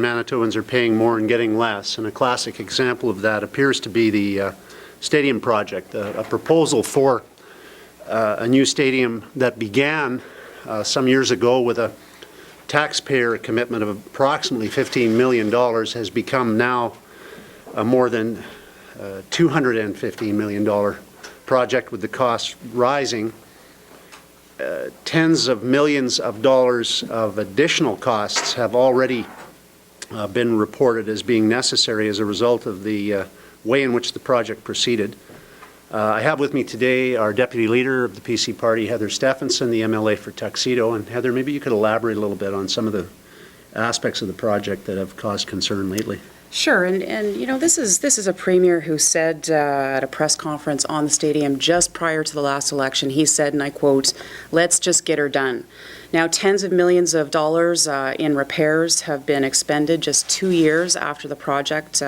Manitobans are paying more and getting less, and a classic example of that appears to be the stadium project, a proposal for a new stadium that began some years ago with a taxpayer commitment of approximately $15 million has become now a more than $215 million project, with the cost rising. Tens of millions of dollars of additional costs have already been reported as being necessary as a result of the way in which the project proceeded. I have with me today our Deputy Leader of the PC Party, Heather Stefanson, the MLA for Tuxedo. And Heather, maybe you could elaborate a little bit on some of the aspects of the project that have caused concern lately. Sure, and you know, this is a premier who said at a press conference on the stadium just prior to the last election, he said, and I quote, "Let's just get her done." Now, tens of millions of dollars in repairs have been expended just 2 years after the project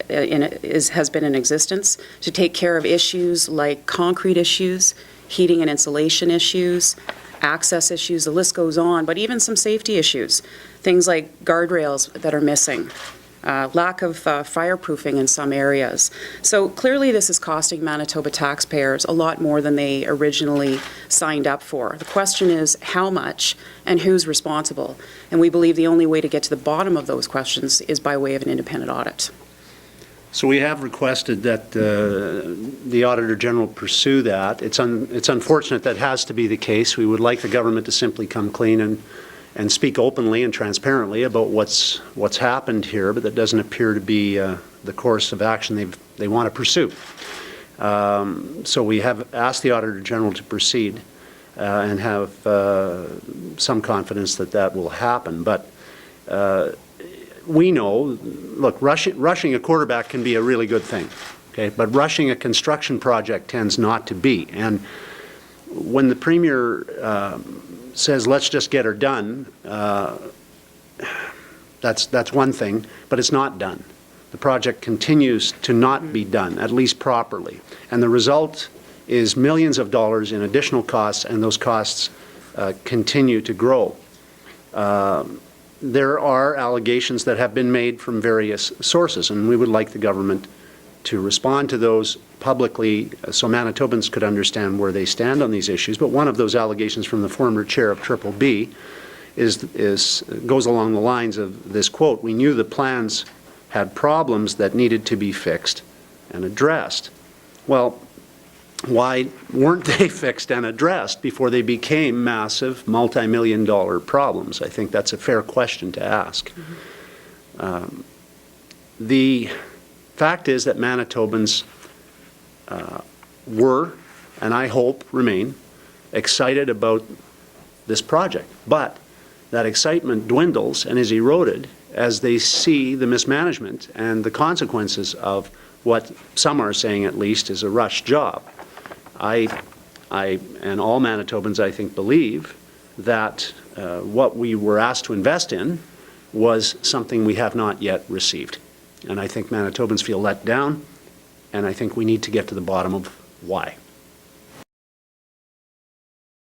has been in existence to take care of issues like concrete issues, heating and insulation issues, access issues, the list goes on, but even some safety issues, things like guardrails that are missing. Lack of fireproofing in some areas. So clearly this is costing Manitoba taxpayers a lot more than they originally signed up for. The question is how much and who's responsible. And we believe the only way to get to the bottom of those questions is by way of an independent audit. So we have requested that the Auditor General pursue that. It's unfortunate that has to be the case. We would like the government to simply come clean and speak openly and transparently about what's happened here, but that doesn't appear to be the course of action they want to pursue. So we have asked the Auditor General to proceed and have some confidence that that will happen. But we know, look, rushing a quarterback can be a really good thing, okay? But rushing a construction project tends not to be. And when the Premier says, let's just get her done, that's one thing, but it's not done. The project continues to not be done, at least properly. And the result is millions of dollars in additional costs, and those costs continue to grow. There are allegations that have been made from various sources, and we would like the government to respond to those publicly so Manitobans could understand where they stand on these issues. But one of those allegations from the former chair of Triple B goes along the lines of this quote: "We knew the plans had problems that needed to be fixed and addressed." Well, why weren't they fixed and addressed before they became massive multi-million-dollar problems? I think that's a fair question to ask. Mm-hmm. The fact is that Manitobans were, and I hope remain, excited about this project. But that excitement dwindles and is eroded as they see the mismanagement and the consequences of what some are saying, at least, is a rush job. I and all Manitobans, I think, believe that what we were asked to invest in was something we have not yet received. And I think Manitobans feel let down, and I think we need to get to the bottom of why.